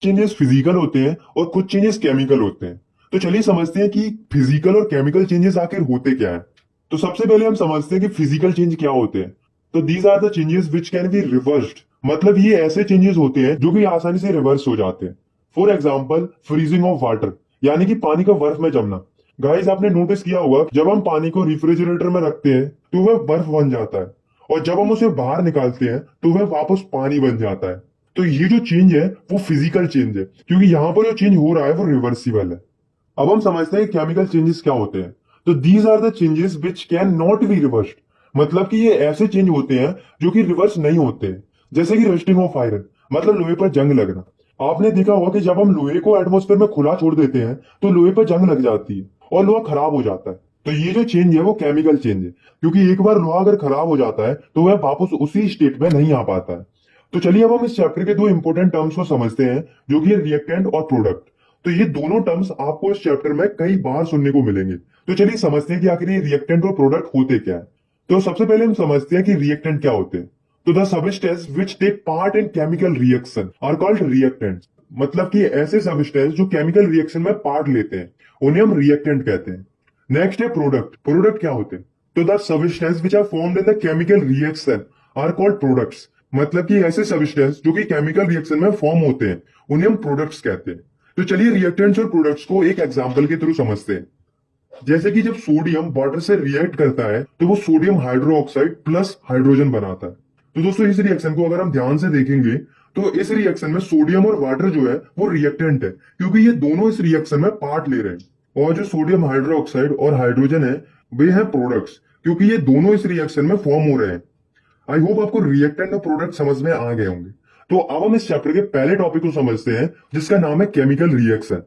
Changes physical होते हैं और कुछ चेंजेस केमिकल होते हैं। तो चलिए समझते हैं कि फिजिकल और केमिकल चेंजेस आखिर होते क्या है। तो सबसे पहले हम समझते हैं कि फिजिकल चेंज क्या होते हैं। तो these are the changes which can be reversed. मतलब ये ऐसे चेंजेस होते हैं जो कि आसानी से रिवर्स हो जाते हैं। For example freezing of water, यानी कि पानी का बर्फ में जमना। गाइस आपने नोटिस किया होगा जब हम पानी को रेफ्रिजरेटर में रखते हैं तो वह बर्फ बन जाता है, और जब हम उसे बाहर निकालते हैं तो वह वापस पानी बन जाता है। तो ये जो चेंज है वो फिजिकल चेंज है, क्योंकि यहाँ पर जो चेंज हो रहा है वो रिवर्सिबल है। अब हम समझते हैं केमिकल चेंजेस क्या होते हैं। तो these are the changes which can not be reversed. मतलब कि ये ऐसे चेंज होते हैं जो कि रिवर्स नहीं होते हैं। जैसे कि रस्टिंग ऑफ आयरन, मतलब लोहे पर जंग लगना। आपने देखा होगा कि जब हम लोहे को एटमोस्फेयर में खुला छोड़ देते हैं तो लोहे पर जंग लग जाती है और लोहा खराब हो जाता है। तो ये जो चेंज है वो केमिकल चेंज है, क्योंकि एक बार लोहा अगर खराब हो जाता है तो वह वापस उसी स्टेट में नहीं आ पाता है। तो चलिए अब हम इस चैप्टर के दो इंपॉर्टेंट टर्म्स को समझते हैं, जो कि है रिएक्टेंट और प्रोडक्ट। तो ये दोनों टर्म्स आपको इस चैप्टर में कई बार सुनने को मिलेंगे। तो चलिए समझते हैं कि आखिर ये रिएक्टेंट और प्रोडक्ट होते क्या है। तो सबसे पहले हम समझते हैं कि रिएक्टेंट क्या होते हैं। तो the substance which take part in chemical reaction are called reactants. मतलब कि ऐसे सबस्टेंस जो केमिकल रिएक्शन में पार्ट लेते हैं उन्हें हम रिएक्टेंट कहते हैं। नेक्स्ट है प्रोडक्ट। प्रोडक्ट क्या होते हैं? तो the substance which are formed in the chemical reaction are called products. मतलब कि ऐसे सबस्टेंस जो कि केमिकल रिएक्शन में फॉर्म होते हैं उन्हें हम प्रोडक्ट्स कहते हैं। तो चलिए रिएक्टेंट्स और प्रोडक्ट्स को एक एग्जांपल के थ्रू समझते हैं। जैसे कि जब सोडियम वाटर से रिएक्ट करता है तो वो sodium hydro oxide plus hydrogen बनाता है। तो दोस्तों इस रिएक्शन को अगर हम ध्यान से देखेंगे तो इस रिएक्शन में सोडियम और वाटर जो है वो रिएक्टेंट है, क्योंकि ये दोनों इस रिएक्शन में पार्ट ले रहे हैं। और जो सोडियम हाइड्रो ऑक्साइड और हाइड्रोजन है वे हैं प्रोडक्ट्स, क्योंकि ये दोनों इस रिएक्शन में फॉर्म हो रहे हैं। आई होप आपको रिएक्टेंट और प्रोडक्ट समझ में आ गए होंगे। तो अब हम इस चैप्टर के पहले टॉपिक को समझते हैं, जिसका नाम है chemical reaction.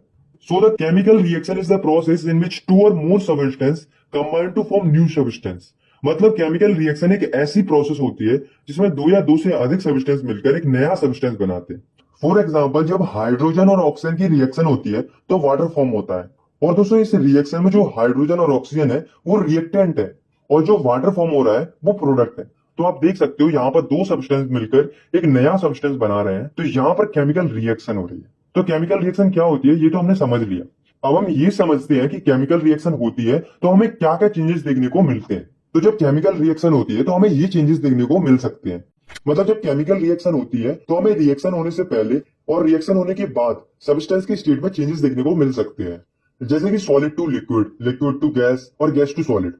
So the chemical reaction is the process in which two और more substance combine to form new substance. मतलब केमिकल रिएक्शन एक ऐसी प्रोसेस होती है जिसमें दो या दो से अधिक सब्सटेंस मिलकर एक नया सब्सटेंस बनाते हैं। फॉर एग्जाम्पल जब हाइड्रोजन और ऑक्सीजन की रिएक्शन होती है तो वाटर फॉर्म होता है। और दोस्तों इस रिएक्शन में जो हाइड्रोजन और ऑक्सीजन है वो रिएक्टेंट है, और जो वाटर फॉर्म हो रहा है वो प्रोडक्ट है। तो आप देख सकते हो यहाँ पर दो सब्सटेंस मिलकर एक नया सब्सटेंस बना रहे हैं, तो यहाँ पर केमिकल रिएक्शन हो रही है। तो केमिकल रिएक्शन क्या होती है ये तो हमने समझ लिया। अब हम ये समझते हैं कि केमिकल रिएक्शन होती है तो हमें क्या क्या चेंजेस देखने को मिलते हैं। तो जब केमिकल रिएक्शन होती है तो हमें ये चेंजेस देखने को मिल सकते हैं। मतलब जब केमिकल रिएक्शन होती है तो हमें रिएक्शन होने से पहले और रिएक्शन होने के बाद सब्सटेंस की स्टेट में चेंजेस देखने को मिल सकते हैं। जैसे कि solid to liquid, liquid to gas और गैस टू सॉलिड।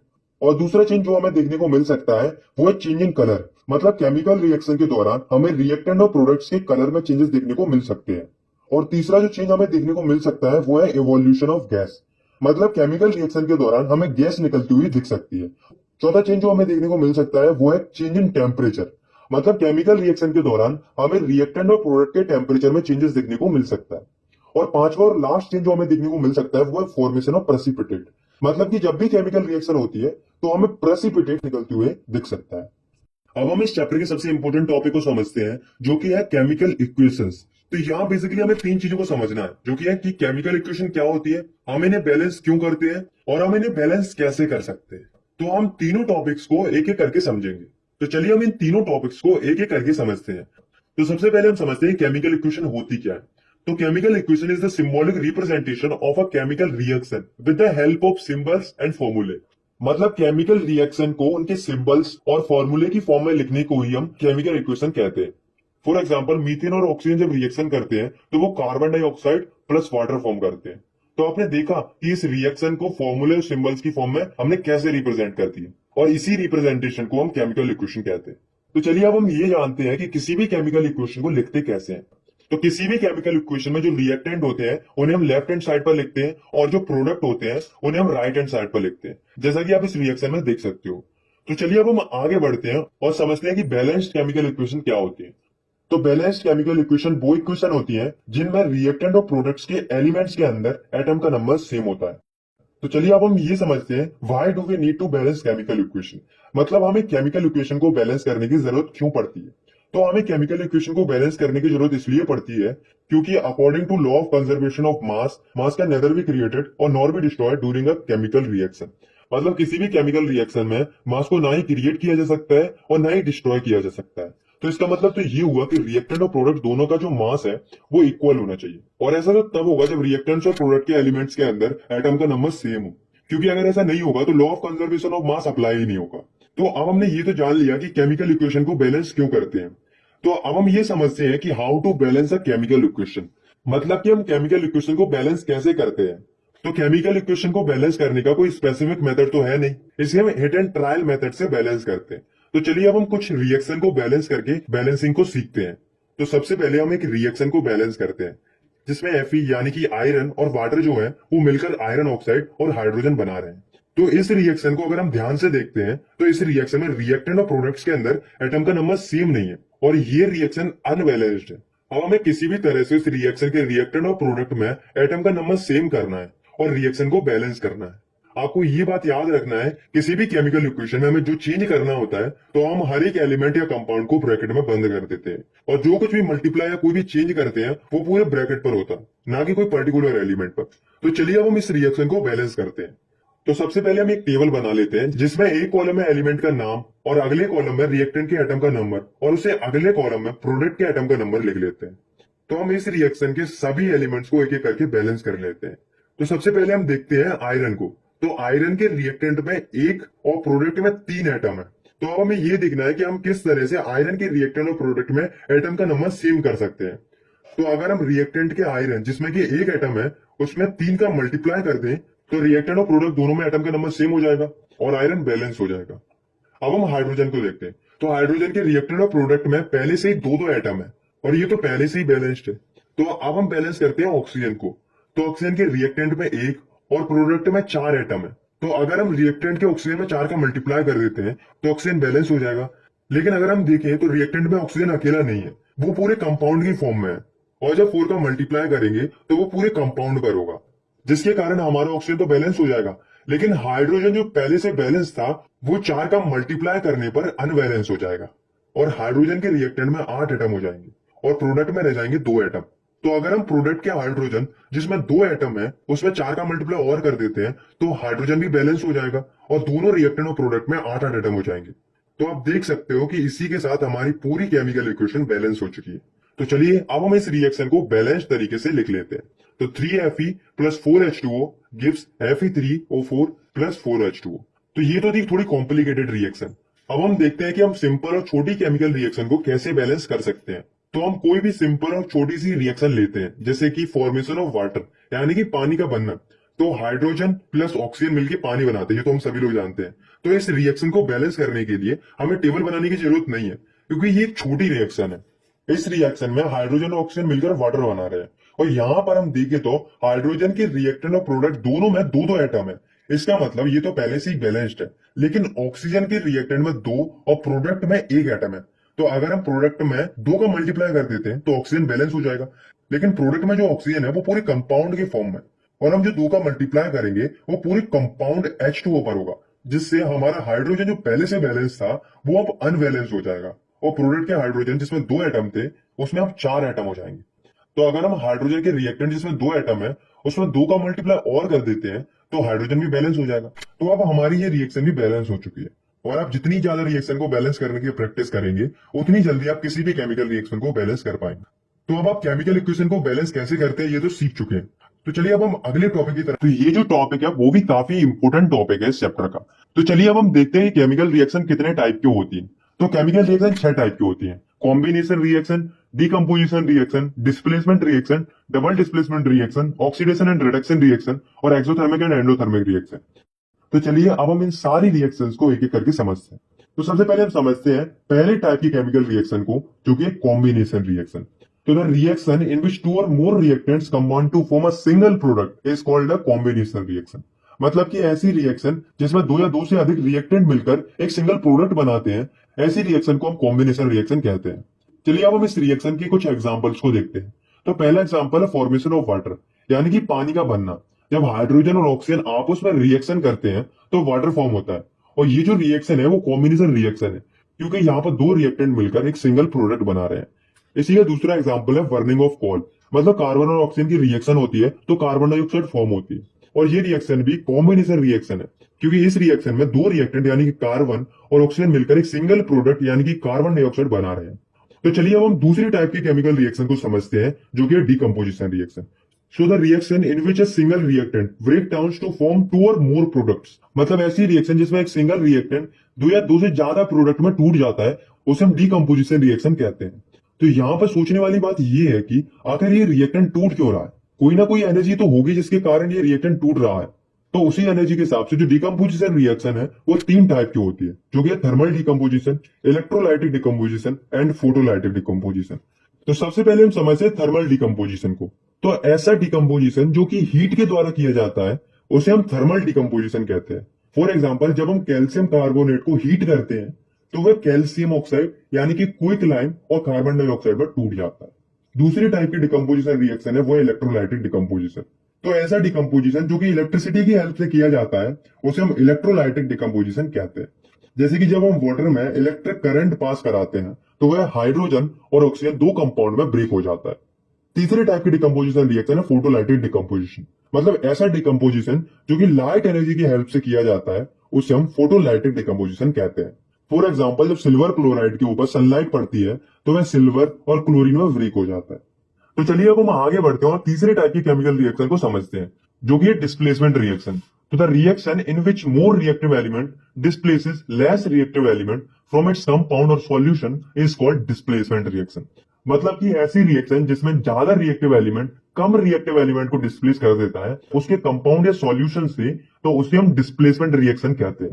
और दूसरा चेंज जो हमें देखने को मिल सकता है वो है चेंज इन कलर। मतलब केमिकल रिएक्शन के दौरान हमें रिएक्टेंट और प्रोडक्ट्स के कलर में चेंजेस देखने को मिल सकते हैं। और तीसरा जो चेंज हमें देखने को मिल सकता है वो है इवोल्यूशन ऑफ गैस। मतलब केमिकल रिएक्शन के दौरान हमें गैस निकलती हुई दिख सकती है। चौथा चेंज जो हमें देखने को मिल सकता है वो है चेंज इन टेम्परेचर। मतलब केमिकल रिएक्शन के दौरान हमें रिएक्टेंट और प्रोडक्ट के टेम्परेचर में चेंजेस देखने को मिल सकता है। और पांचवा और लास्ट चेंज जो हमें देखने को मिल सकता है वो है फॉर्मेशन ऑफ प्रेसिपिटेट। मतलब कि जब भी केमिकल रिएक्शन होती है तो हमें प्रेसिपिटेट निकलते हुए दिख सकता है। अब हम इस चैप्टर के सबसे इंपॉर्टेंट टॉपिक को समझते हैं, जो कि है केमिकल इक्वेशंस। तो यहाँ बेसिकली हमें तीन चीजों को समझना है, जो कि है कि केमिकल इक्वेशन क्या होती है, हम इन्हें बैलेंस क्यों करते हैं और हम इन्हें बैलेंस कैसे कर सकते हैं। तो हम तीनों टॉपिक्स को एक एक करके समझेंगे। तो चलिए हम इन तीनों टॉपिक्स को एक एक करके समझते हैं। तो सबसे पहले हम समझते हैं केमिकल इक्वेशन होती क्या है। तो chemical equation is the symbolic representation of a chemical reaction with the help of symbols and फॉर्मूले। मतलब केमिकल रिएक्शन को उनके सिंबल्स और फॉर्मूले की फॉर्म में लिखने को ही हम केमिकल इक्वेशन कहते हैं। फॉर एग्जांपल मीथेन और ऑक्सीजन जब रिएक्शन करते हैं तो वो carbon dioxide plus water form करते हैं। तो आपने देखा कि इस रिएक्शन को फॉर्मूले और सिंबल्स की फॉर्म में हमने कैसे रिप्रेजेंट कर दिया, और इसी रिप्रेजेंटेशन को हम केमिकल इक्वेशन कहते हैं। तो चलिए अब हम ये जानते हैं कि किसी भी केमिकल इक्वेशन को लिखते कैसे हैं। तो किसी भी केमिकल इक्वेशन में जो रिएक्टेंट होते हैं उन्हें हम लेफ्ट हैंड साइड पर लिखते हैं, और जो प्रोडक्ट होते हैं उन्हें हम राइट हैंड साइड पर लिखते हैं, जैसा कि आप इस रिएक्शन में देख सकते हो। तो चलिए अब हम आगे बढ़ते हैं और समझते हैं कि बैलेंस्ड केमिकल इक्वेशन क्या होती है। तो बैलेंस्ड केमिकल इक्वेशन वो इक्वेशन होती है जिनमें रिएक्टेंट और प्रोडक्ट्स के एलिमेंट्स के अंदर एटम का नंबर सेम होता है। तो चलिए अब हम ये समझते हैं why do we need to balance chemical equation. मतलब हमें केमिकल इक्वेशन को बैलेंस करने की जरूरत क्यों पड़ती है। तो हमें केमिकल इक्वेशन को बैलेंस करने की जरूरत इसलिए पड़ती है क्योंकि according to law of conservation of mass, mass can neither be created or nor be destroyed during a chemical reaction. मतलब किसी भी केमिकल रिएक्शन में मास को ना ही क्रिएट किया जा सकता है और ना ही डिस्ट्रॉय किया जा सकता है। तो इसका मतलब तो ये हुआ कि रिएक्टेंट और प्रोडक्ट दोनों का जो मास है वो इक्वल होना चाहिए। और ऐसा तो तब होगा जब रिएक्टेंट्स और प्रोडक्ट के एलिमेंट्स के अंदर एटम का नंबर सेम हो, क्योंकि अगर ऐसा नहीं होगा तो law of conservation of mass apply ही नहीं होगा। तो अब हमने ये तो जान लिया कि केमिकल इक्वेशन को बैलेंस क्यों करते हैं। तो अब हम ये समझते हैं कि how to balance a chemical equation, मतलब कि हम केमिकल इक्वेशन को बैलेंस कैसे करते हैं। तो केमिकल इक्वेशन को बैलेंस करने का कोई स्पेसिफिक मेथड तो है नहीं, इसे हम हिट एंड ट्रायल मेथड से बैलेंस करते हैं। तो चलिए अब हम कुछ रिएक्शन को बैलेंस करके बैलेंसिंग को सीखते हैं। तो सबसे पहले हम एक रिएक्शन को बैलेंस करते हैं जिसमें Fe यानी कि आयरन और वाटर जो है वो मिलकर आयरन ऑक्साइड और हाइड्रोजन बना रहे हैं। तो इस रिएक्शन को अगर हम ध्यान से देखते हैं तो इस रिएक्शन में रिएक्टेंट और प्रोडक्ट्स के अंदर एटम का नंबर सेम नहीं है और ये रिएक्शन अनबैलेंस्ड है। अब हमें किसी भी तरह से इस रिएक्शन के रिएक्टेंट और प्रोडक्ट में एटम का नंबर सेम करना है और रिएक्शन को बैलेंस करना है। आपको ये बात याद रखना है, किसी भी केमिकल इक्वेशन में हमें जो चेंज करना होता है तो हम हर एक एलिमेंट या कंपाउंड को ब्रैकेट में बंद कर देते हैं और जो कुछ भी मल्टीप्लाई या कोई भी चेंज करते हैं वो पूरे ब्रैकेट पर होता है, ना कि कोई पर्टिकुलर एलिमेंट पर। तो चलिए अब हम इस रिएक्शन को बैलेंस करते हैं। तो सबसे पहले हम एक टेबल बना लेते हैं जिसमें एक कॉलम में एलिमेंट का नाम और अगले कॉलम में रिएक्टेंट के एटम का नंबर और उसे अगले कॉलम में प्रोडक्ट के एटम का नंबर लिख लेते हैं। तो हम इस रिएक्शन के सभी एलिमेंट्स को एक एक करके बैलेंस कर लेते हैं। तो सबसे पहले हम देखते हैं आयरन को। तो आयरन के रिएक्टेंट में 1 और प्रोडक्ट में 3 एटम है। तो अब हमें यह देखना है कि हम किस तरह से आयरन के रिएक्टेंट और प्रोडक्ट में एटम का नंबर सेम कर सकते हैं। तो अगर हम रिएक्टेंट के आयरन जिसमें कि 1 एटम है उसमें 3 का मल्टीप्लाई कर दें तो रिएक्टेंट और प्रोडक्ट दोनों में एटम का नंबर सेम हो जाएगा और आयरन बैलेंस हो जाएगा। अब हम हाइड्रोजन को देखते हैं। तो हाइड्रोजन के रिएक्टेंट और प्रोडक्ट में पहले से ही दो एटम है और ये तो पहले से ही बैलेंस्ड है। तो अब हम बैलेंस करते हैं ऑक्सीजन को। तो ऑक्सीजन के रिएक्टेंट में 1 और प्रोडक्ट में 4 एटम है। तो अगर हम रिएक्टेंट के ऑक्सीजन में 4 का मल्टीप्लाई कर देते हैं तो ऑक्सीजन बैलेंस हो जाएगा। लेकिन अगर हम देखें तो रिएक्टेंट में ऑक्सीजन अकेला नहीं है, वो पूरे कंपाउंड की फॉर्म में है और जब 4 का मल्टीप्लाई करेंगे तो वो पूरे कंपाउंड पर होगा, जिसके कारण हमारा ऑक्सीजन तो बैलेंस हो जाएगा। लेकिन हाइड्रोजन जो पहले से बैलेंस था वो 4 का मल्टीप्लाई करने पर अनबैलेंस हो जाएगा और हाइड्रोजन के रिएक्टेंट में 8 एटम हो जाएंगे और प्रोडक्ट में रह जाएंगे 2 एटम। तो अगर हम प्रोडक्ट के हाइड्रोजन जिसमें 2 एटम है उसमें 4 का मल्टीप्लाई और कर देते हैं तो हाइड्रोजन भी बैलेंस हो जाएगा और दोनों रिएक्टेंट और प्रोडक्ट में 8 एटम हो जाएंगे। तो आप देख सकते हो कि इसी के साथ हमारी पूरी केमिकल इक्वेशन बैलेंस हो चुकी है। तो चलिए अब हम इस रिएक्शन को बैलेंस तरीके से लिख लेते हैं। तो 3Fe plus 4H2O gives Fe3O4 plus 4H2O। तो ये तो थी थोड़ी कॉम्प्लिकेटेड रिएक्शन। अब हम देखते हैं कि हम सिंपल और छोटी केमिकल रिएक्शन को कैसे बैलेंस कर सकते हैं। तो हम कोई भी सिंपल और छोटी सी रिएक्शन लेते हैं जैसे कि फॉर्मेशन ऑफ वाटर यानी कि पानी का बनना। तो हाइड्रोजन प्लस ऑक्सीजन मिलकर पानी बनाते हैं, ये तो हम सभी लोग जानते हैं। तो इस रिएक्शन को बैलेंस करने के लिए हमें टेबल बनाने की जरूरत नहीं है क्योंकि ये एक छोटी रिएक्शन है। इस रिएक्शन में हाइड्रोजन और ऑक्सीजन मिलकर वाटर बना रहे हैं और यहाँ पर हम देखें तो हाइड्रोजन के रिएक्टेंट और प्रोडक्ट दोनों में दो एटम है। इसका मतलब ये तो पहले से ही बैलेंस्ड है। लेकिन ऑक्सीजन के रिएक्टेंट में 2 और प्रोडक्ट में 1 एटम है। तो अगर हम प्रोडक्ट में 2 का मल्टीप्लाई कर देते हैं तो ऑक्सीजन बैलेंस हो जाएगा। लेकिन प्रोडक्ट में जो ऑक्सीजन है वो पूरे कंपाउंड के फॉर्म में और हम जो 2 का मल्टीप्लाई करेंगे वो पूरे कंपाउंड H2O पर होगा, जिससे हमारा हाइड्रोजन जो पहले से बैलेंस था वो अब अनबैलेंस हो जाएगा और प्रोडक्ट के हाइड्रोजन जिसमें 2 एटम थे उसमें अब 4 एटम हो जाएंगे। तो अगर हम हाइड्रोजन के रिएक्टेंट जिसमें 2 एटम है उसमें 2 का मल्टीप्लाई और कर देते हैं तो हाइड्रोजन भी बैलेंस हो जाएगा। तो अब हमारी ये रिएक्शन भी बैलेंस हो चुकी है और आप जितनी ज्यादा रिएक्शन को बैलेंस करने की प्रैक्टिस करेंगे उतनी जल्दी आप किसी भी केमिकल रिएक्शन को बैलेंस कर पाएंगे। तो अब आप केमिकल इक्वेशन को बैलेंस कैसे करते हैं ये तो सीख चुके हैं। तो चलिए अब हम अगले टॉपिक की तरफ। तो ये जो टॉपिक है वो भी काफी इंपोर्टेंट टॉपिक है इस चैप्टर का। तो चलिए अब हम देखते हैं केमिकल रिएक्शन कितने टाइप की होती है। तो केमिकल रिएक्शन 6 टाइप की होती है। Combination reaction, decomposition reaction, displacement reaction, double displacement reaction, oxidation and reduction reaction और एक्सोथर्मिक एंड एंडोथर्मिक रिएक्शन। तो चलिए अब हम इन सारी रिएक्शंस को एक एक करके समझते हैं। तो सबसे पहले हम समझते हैं पहले टाइप की केमिकल रिएक्शन को जो कि कॉम्बिनेशन रिएक्शन। तो the reaction in which 2 or more reactants combine to form a single product is called a combination reaction. मतलब कि ऐसी रिएक्शन जिसमें 2 या 2 से अधिक रिएक्टेंट मिलकर एक सिंगल प्रोडक्ट बनाते हैं, ऐसी रिएक्शन को हम कॉम्बिनेशन रिएक्शन कहते हैं। चलिए अब हम इस रिएक्शन के कुछ एग्जांपल्स को देखते हैं। तो पहला एग्जांपल है फॉर्मेशन ऑफ वाटर यानी कि पानी का बनना। जब हाइड्रोजन और ऑक्सीजन आपस में रिएक्शन करते हैं तो वाटर फॉर्म होता है और ये जो रिएक्शन है वो कॉम्बिनेशन रिएक्शन है क्योंकि यहाँ पर 2 रिएक्टेंट मिलकर एक सिंगल प्रोडक्ट बना रहे हैं। इसी का दूसरा एग्जांपल है बर्निंग ऑफ कोल। मतलब कार्बन और ऑक्सीजन की रिएक्शन होती है तो कार्बन डाइऑक्साइड फॉर्म होती है और ये रिएक्शन भी कॉम्बिनेशन रिएक्शन है क्योंकि इस रिएक्शन में 2 रिएक्टेंट यानी कि कार्बन और ऑक्सीजन मिलकर एक सिंगल प्रोडक्ट यानी कि कार्बन डाइऑक्साइड बना रहे हैं। तो चलिए अब हम दूसरी टाइप के केमिकल रिएक्शन को समझते हैं, जो कि है decomposition reaction. So the reaction in which a single reactant break down to form two और मोर प्रोडक्ट्स, मतलब ऐसी रिएक्शन जिसमें एक सिंगल रिएक्टेंट दो या दो से ज्यादा प्रोडक्ट में टूट जाता है, उसे हम डिकम्पोजिशन रिएक्शन कहते हैं। तो यहाँ पर सोचने वाली बात यह है कि आखिर ये रिएक्टेंट टूट क्यों रहा है। कोई ना कोई एनर्जी तो होगी जिसके कारण ये रिएक्टेंट टूट रहा है। तो उसी एनर्जी के हिसाब से जो डिकम्पोजिशन रिएक्शन है वो तीन टाइप की होती है, जो कि thermal decomposition, electrolytic decomposition and photolytic decomposition. तो सबसे पहले हम समझते हैं थर्मल डिकम्पोजिशन को। तो ऐसा डिकम्पोजिशन जो कि हीट के द्वारा किया जाता है उसे हम थर्मल डिकम्पोजिशन कहते हैं। फॉर एग्जाम्पल, जब हम कैल्शियम कार्बोनेट को हीट करते हैं तो वह कैल्शियम ऑक्साइड यानी कि क्विक लाइम और कार्बन डाइऑक्साइड पर टूट जाता है। दूसरी टाइप की डिकम्पोजिशन रिएक्शन है वो इलेक्ट्रोलाइटिक डिकम्पोजिशन। तो ऐसा डिकम्पोजिशन जो कि इलेक्ट्रिसिटी की हेल्प से किया जाता है उसे हम इलेक्ट्रोलाइटिक डिकम्पोजिशन कहते हैं। जैसे कि जब हम वाटर में इलेक्ट्रिक करंट पास कराते हैं तो वह हाइड्रोजन और ऑक्सीजन दो कंपाउंड में ब्रेक हो जाता है। तीसरे टाइप की डिकम्पोजिशन रिएक्शन है फोटोलाइटिक डिकम्पोजिशन, मतलब ऐसा डिकम्पोजिशन जो कि लाइट एनर्जी की हेल्प से किया जाता है उसे हम फोटोलाइटिक डिकम्पोजिशन कहते हैं। फॉर एग्जाम्पल, जब सिल्वर क्लोराइड के ऊपर सनलाइट पड़ती है तो वह सिल्वर और क्लोरीन में ब्रेक हो जाता है। तो चलिए अब हम आगे बढ़ते हैं और तीसरे टाइप की केमिकल रिएक्शन को समझते हैं, जो कि है डिस्प्लेसमेंट रिएक्शन। तो the reaction in which more reactive element displaces less reactive element from its compound or solution is called displacement reaction. मतलब कि ऐसी रिएक्शन जिसमें ज्यादा रिएक्टिव एलिमेंट कम रिएक्टिव एलिमेंट को डिस्प्लेस कर देता है उसके कंपाउंड या सॉल्यूशन से, तो उसे हम डिस्प्लेसमेंट रिएक्शन कहते हैं।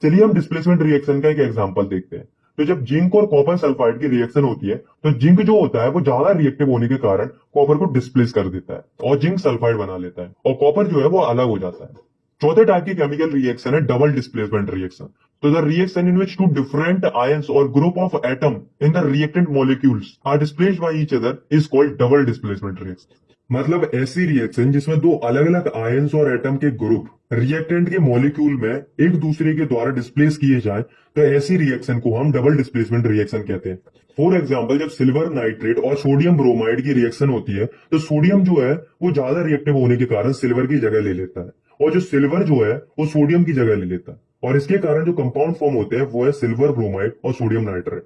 चलिए हम डिस्प्लेसमेंट रिएक्शन का एक एग्जांपल देखते हैं। तो जब जिंक और कॉपर सल्फाइड की रिएक्शन होती है तो जिंक जो होता है वो ज्यादा रिएक्टिव होने के कारण कॉपर को डिस्प्लेस कर देता है और जिंक सल्फाइड बना लेता है और कॉपर जो है वो अलग हो जाता है। चौथे टाइप की केमिकल रिएक्शन है डबल डिस्प्लेसमेंट रिएक्शन। तो the reaction in which two different ions or group of atom in the reactant molecules are displaced by each other is called double displacement reaction. मतलब ऐसी reaction जिसमें दो अलग अलग ions और atom के group reactant के मॉलिक्यूल में एक दूसरे के द्वारा डिस्प्लेस किए जाए, तो ऐसी रिएक्शन को हम डबल डिस्प्लेसमेंट रिएक्शन कहते हैं। फॉर एग्जांपल, जब सिल्वर नाइट्रेट और सोडियम ब्रोमाइड की रिएक्शन होती है तो सोडियम जो है वो ज्यादा रिएक्टिव होने के कारण सिल्वर की जगह ले लेता है और जो सिल्वर जो है वो सोडियम की जगह ले लेता है और इसके कारण जो कंपाउंड फॉर्म होते हैं वो है सिल्वर ब्रोमाइड और सोडियम नाइट्रेट।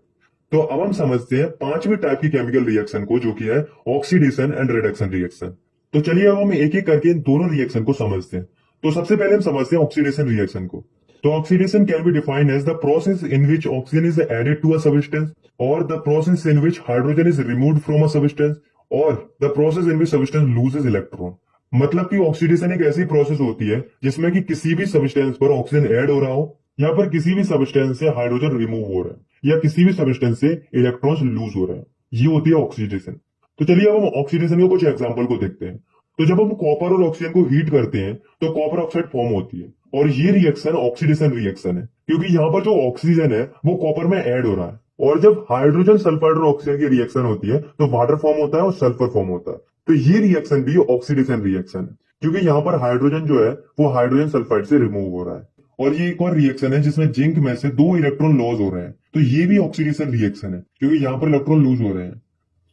तो अब हम समझते हैं पांचवी टाइप की केमिकल रिएक्शन को, जो कि है ऑक्सीडेशन एंड रिडक्शन रिएक्शन। तो चलिए अब हम एक एक करके इन दोनों रिएक्शन को समझते हैं। तो सबसे पहले हम समझते हैं ऑक्सीडेशन रिएक्शन को। So oxidation can be defined as the process in which oxygen is added to a substance or the process in which hydrogen is removed from a substance or the process in which substance loses electron. मतलब कि oxidation एक ऐसी process होती है जिसमें कि किसी भी सब्सटेंस पर ऑक्सीजन ऐड हो रहा हो या फिर किसी भी सब्सटेंस से हाइड्रोजन रिमूव हो रहा है या किसी भी सब्सटेंस से इलेक्ट्रॉन्स लूज हो रहे हैं, ये होती है ऑक्सीडेशन। तो चलिए अब हम ऑक्सीडेशन के कुछ एग्जांपल को देखते हैं। तो जब हम कॉपर और ऑक्सीजन को हीट करते हैं तो कॉपर ऑक्साइड फॉर्म होती है और ये रिएक्शन ऑक्सीडेशन रिएक्शन है, क्योंकि यहाँ पर जो ऑक्सीजन है वो कॉपर में ऐड हो रहा है। और जब हाइड्रोजन सल्फाइड और ऑक्सीजन की रिएक्शन होती है तो वाटर फॉर्म होता है और सल्फर फॉर्म होता है। तो ये रिएक्शन भी ऑक्सीडेशन रिएक्शन है, क्योंकि यहाँ पर हाइड्रोजन जो है वो हाइड्रोजन सल्फाइड से रिमूव हो रहा है। और ये एक और रिएक्शन है जिसमें जिंक में से दो इलेक्ट्रॉन लॉस हो रहे हैं, तो ये भी ऑक्सीडेशन रिएक्शन है क्योंकि यहाँ पर इलेक्ट्रॉन लूज हो रहे हैं।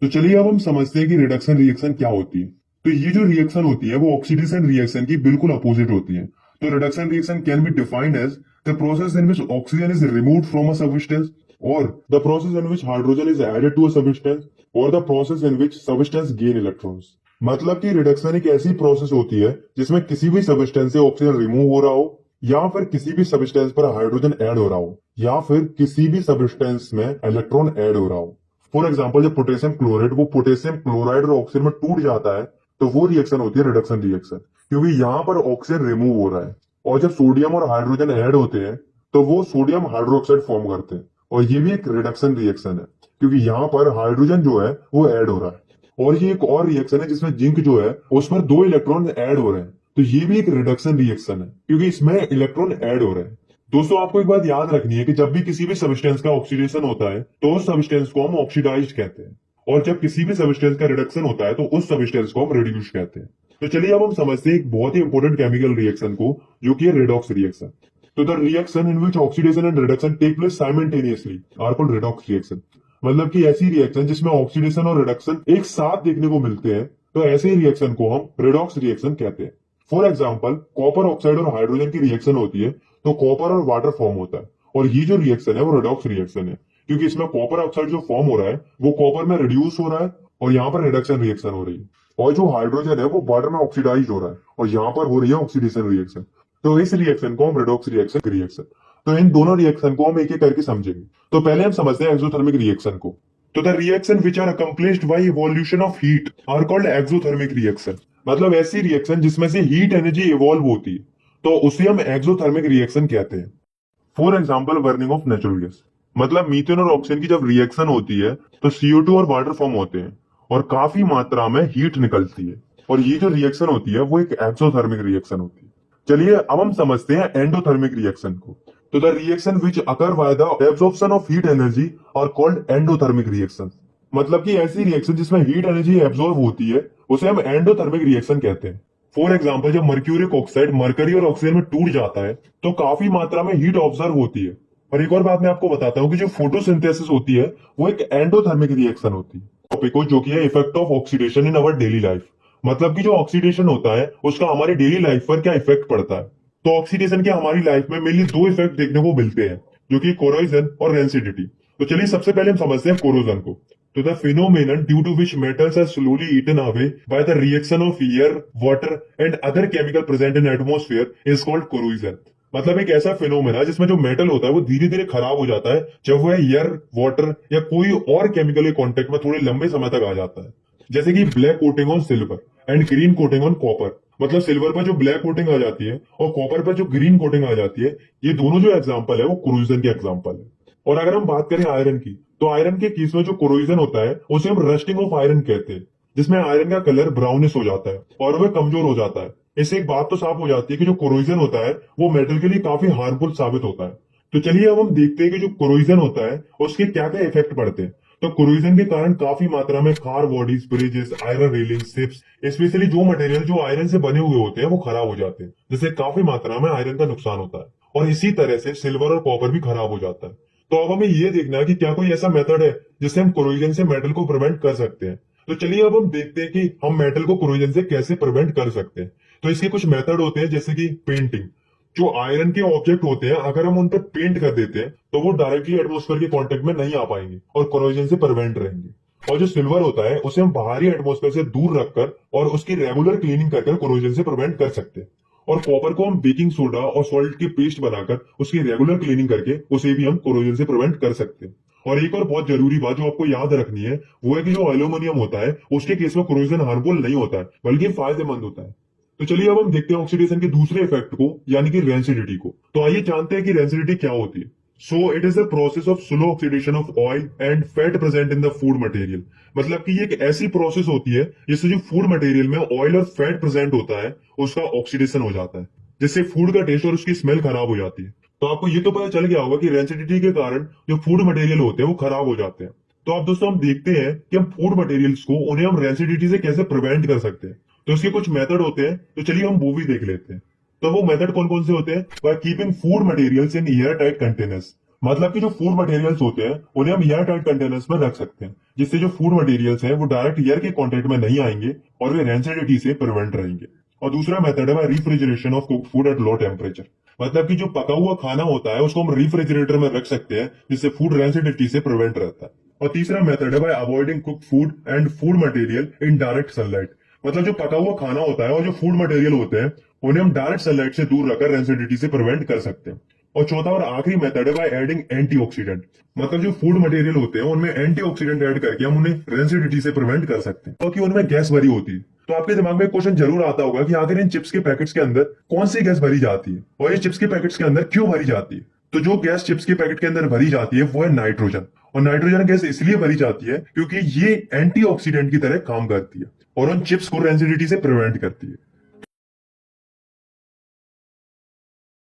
तो चलिए अब हम समझते हैं कि रिडक्शन रिएक्शन क्या होती है। तो ये जो रिएक्शन होती है वो ऑक्सीडेशन रिएक्शन की बिल्कुल अपोजिट होती है। So reduction reaction can be defined as the process in which oxygen is removed from a substance or the process in which hydrogen is added to a substance or the process in which substance gain electrons. मतलब कि reduction एक ऐसी process होती है जिसमें किसी भी substance से ऑक्सीजन रिमूव हो रहा हो या फिर किसी भी सब्सटेंस पर हाइड्रोजन ऐड हो रहा हो या फिर किसी भी सब्सटेंस में इलेक्ट्रॉन ऐड हो रहा हो। फॉर एग्जांपल, जब पोटेशियम क्लोराइड वो पोटेशियम क्लोराइड और ऑक्सीजन में टूट जाता है तो वो रिएक्शन होती है रिडक्शन रिएक्शन, क्योंकि यहाँ पर ऑक्सीजन रिमूव हो रहा है। और जब सोडियम और हाइड्रोजन ऐड होते हैं तो वो सोडियम हाइड्रोक्साइड फॉर्म करते हैं और ये भी एक रिडक्शन रिएक्शन है, क्योंकि यहाँ पर हाइड्रोजन जो है वो ऐड हो रहा है। और ये एक और रिएक्शन है जिसमें जिंक जो है उस पर दो इलेक्ट्रॉन ऐड हो रहे हैं, तो ये भी एक रिडक्शन रिएक्शन है क्योंकि इसमें इलेक्ट्रॉन ऐड हो रहे हैं। दोस्तों, आपको एक बात याद रखनी है कि जब भी किसी भी सब्सटेंस का ऑक्सीडेशन होता है तो उस सब्सटेंस को हम ऑक्सीडाइज्ड कहते हैं और जब किसी भी सब्सटेंस का रिडक्शन होता है तो उस सब्सटेंस को हम रिड्यूस कहते हैं। तो चलिए अब हम समझते हैं एक बहुत ही इंपॉर्टेंट केमिकल रिएक्शन को, जो कि है रेडॉक्स रिएक्शन। तो the reaction in which oxidation and reduction take place simultaneously are called redox reaction. मतलब कि ऐसी रिएक्शन जिसमें ऑक्सीडेशन और रिडक्शन एक साथ देखने को मिलते हैं, तो ऐसे रिएक्शन को हम रेडॉक्स रिएक्शन कहते हैं। फॉर एग्जाम्पल, कॉपर ऑक्साइड और हाइड्रोजन की रिएक्शन होती है तो कॉपर और वाटर फॉर्म होता है और ये जो रिएक्शन है वो रेडॉक्स रिएक्शन है, क्योंकि इसमें कॉपर ऑक्साइड जो फॉर्म हो रहा है वो कॉपर में रिड्यूस हो रहा है और यहाँ पर रिडक्शन रिएक्शन हो रही है, और जो हाइड्रोजन है वो वाटर में ऑक्सीडाइज हो रहा है और यहाँ पर हो रही है ऑक्सीडेशन रिएक्शन। तो इस रिएक्शन को हम रेडॉक्स रिएक्शन। तो इन दोनों रिएक्शन को हम एक एक करके समझेंगे। तो पहले हम समझते हैं एक्सोथर्मिक रिएक्शन को। तो the reaction which are accomplished by evolution of heat are called exothermic reaction. मतलब ऐसी रिएक्शन जिसमें से हीट एनर्जी इवॉल्व होती है, तो उसे हम एक्सोथर्मिक रिएक्शन कहते हैं। For example burning of natural gas. मतलब मीथेन और ऑक्सीजन की जब रिएक्शन होती है तो CO2 और वाटर फॉर्म होते हैं और काफी मात्रा में हीट निकलती है, और ये जो रिएक्शन होती है वो एक एक्सोथर्मिक रिएक्शन होती है। चलिए अब हम समझते हैं एंडोथर्मिक रिएक्शन को। तो the reaction which occur by the absorption of heat energy are called endothermic reaction. मतलब कि ऐसी रिएक्शन जिसमें हीट एनर्जी एब्जॉर्ब होती है उसे हम एंडोथर्मिक रिएक्शन कहते हैं। फॉर एग्जाम्पल जब मर्क्यूरिक ऑक्साइड मरकरी और ऑक्सीजन में टूट जाता है तो काफी मात्रा में हीट ऑब्जर्व होती है। और एक और बात मैं आपको बताता हूँ कि जो फोटोसिंथेसिस होती है वो एक एंडोथर्मिक रिएक्शन होती है। टॉपिक को जो कि है effect of oxidation in our daily life. मतलब कि जो ऑक्सीडेशन होता है उसका हमारी डेली लाइफ पर क्या इफेक्ट पड़ता है। तो ऑक्सीडेशन के हमारी लाइफ में मेनली दो इफेक्ट देखने को मिलते हैं, जो कि कोरोजन और रेंसिडिटी। तो चलिए सबसे पहले हम समझते हैं कोरोजन को। तो the phenomenon due to which metals are slowly eaten away by the reaction of air, water and other chemical present in atmosphere is called corrosion। मतलब एक ऐसा फिनोमेना जिसमें जो मेटल होता है वो धीरे धीरे खराब हो जाता है जब वह एयर, वाटर या कोई और केमिकल के कांटेक्ट में थोड़े लंबे समय तक आ जाता है। जैसे कि black coating on silver and green coating on copper. मतलब सिल्वर पर जो ब्लैक कोटिंग आ जाती है और कॉपर पर जो ग्रीन कोटिंग आ जाती है, ये दोनों जो एग्जाम्पल है वो कोरोजन के एग्जाम्पल है। और अगर हम बात करें आयरन की, तो आयरन के केस में जो कोरोजन होता है उसे हम रस्टिंग ऑफ आयरन कहते हैं, जिसमें आयरन का कलर ब्राउनिश हो जाता है और वह कमजोर हो जाता है। इससे एक बात तो साफ हो जाती है कि जो कोरोजन होता है वो मेटल के लिए काफी हार्मफुल साबित होता है। तो चलिए अब हम देखते हैं कि जो कोरोजन होता है उसके क्या क्या इफेक्ट पड़ते हैं। तो कोरोजन के कारण काफी मात्रा में car bodies, bridges, iron railing, ships, specially जो मटेरियल जो आयरन से बने हुए होते हैं वो खराब हो जाते हैं, जिससे काफी मात्रा में आयरन का नुकसान होता है। और इसी तरह से सिल्वर और कॉपर भी खराब हो जाता है। तो अब हमें ये देखना है कि क्या कोई ऐसा मेथड है जिससे हम कोरोजन से मेटल को प्रिवेंट कर सकते हैं। तो चलिए अब हम देखते हैं कि हम मेटल को कोरोजन से कैसे प्रिवेंट कर सकते हैं। तो इसके कुछ मेथड होते हैं, जैसे कि पेंटिंग। जो आयरन के ऑब्जेक्ट होते हैं अगर हम उन पर पेंट कर देते हैं तो वो डायरेक्टली एटमॉस्फेयर के कांटेक्ट में नहीं आ पाएंगे और कोरोजन से प्रिवेंट रहेंगे। और जो सिल्वर होता है उसे हम बाहरी एटमॉस्फेयर से दूर रखकर और उसकी रेगुलर क्लीनिंग कर कोरोजन से प्रिवेंट कर सकते हैं। और कॉपर को हम बेकिंग सोडा और सॉल्ट के पेस्ट बनाकर उसकी रेगुलर क्लीनिंग करके उसे भी हम कोरोजन से प्रिवेंट कर सकते हैं। और एक और बहुत जरूरी बात जो आपको याद रखनी है वो है कि जो एल्यूमिनियम होता है उसके केस में कोरोजन हार्मफुल नहीं होता है बल्कि फायदेमंद होता है। तो चलिए अब हम देखते हैं ऑक्सीडेशन के दूसरे इफेक्ट को, यानी कि रेंसिडिटी को। तो आइए जानते हैं कि रेंसिडिटी क्या होती है। So it is the process of slow oxidation of oil and fat present in the food material. मतलब कि ये एक ऐसी प्रोसेस होती है जिससे जो फूड मटेरियल में ऑयल और फैट प्रेजेंट होता है उसका ऑक्सीडेशन हो जाता है, जिससे फूड का टेस्ट और उसकी स्मेल खराब हो जाती है। तो आपको ये तो पता चल गया होगा कि रेंसिडिटी के कारण जो फूड मटेरियल होते हैं वो खराब हो जाते हैं। तो अब दोस्तों हम देखते हैं कि हम फूड मटेरियल्स को उन्हें हम रेंसिडिटी से कैसे प्रिवेंट कर सकते हैं। तो इसके कुछ मेथड होते हैं, तो चलिए हम वो भी देख लेते हैं। तो वो मेथड कौन कौन से होते हैं? By keeping food materials in air tight containers. मतलब कि जो फूड मटेरियल्स होते हैं उन्हें हम एयर टाइट कंटेनर्स में रख सकते हैं, जिससे जो फूड मटेरियल्स हैं वो डायरेक्ट एयर के कॉन्टेक्ट में नहीं आएंगे और वे रेंसिडिटी से प्रिवेंट रहेंगे। और दूसरा मेथड है refrigeration of cook food at low temperature. मतलब कि जो पका हुआ खाना होता है उसको हम रेफ्रिजरेटर में रख सकते हैं, जिससे फूड रेंसिडिटी से प्रिवेंट रहता है। और तीसरा मेथड है bye avoiding cook food and food material in direct sunlight. मतलब जो पका हुआ खाना होता है और जो फूड मटेरियल होते हैं उन्हें हम डायरेक्ट सनलाइट से दूर रखकर रेंसिडिटी से प्रिवेंट कर सकते हैं। और चौथा और आखिरी मेथड है बाय एडिंग एंटीऑक्सीडेंट। मतलब जो फूड मटेरियल होते हैं उनमें एंटीऑक्सीडेंट ऐड करके हम उन्हें रेंसिडिटी से प्रिवेंट कर सकते हैं, क्योंकि उनमें गैस भरी होती है। तो आपके दिमाग में क्वेश्चन जरूर आता होगा कि आखिर इन चिप्स के पैकेट्स के अंदर कौन सी गैस भरी जाती है और ये चिप्स के पैकेट्स के अंदर क्यों भरी जाती है। तो जो गैस चिप्स के पैकेट के अंदर भरी जाती है वो है नाइट्रोजन। और नाइट्रोजन गैस इसलिए भरी जाती है क्योंकि ये एंटीऑक्सीडेंट की तरह काम करती है और उन चिप्स को रेंसिडिटी से प्रिवेंट करती है।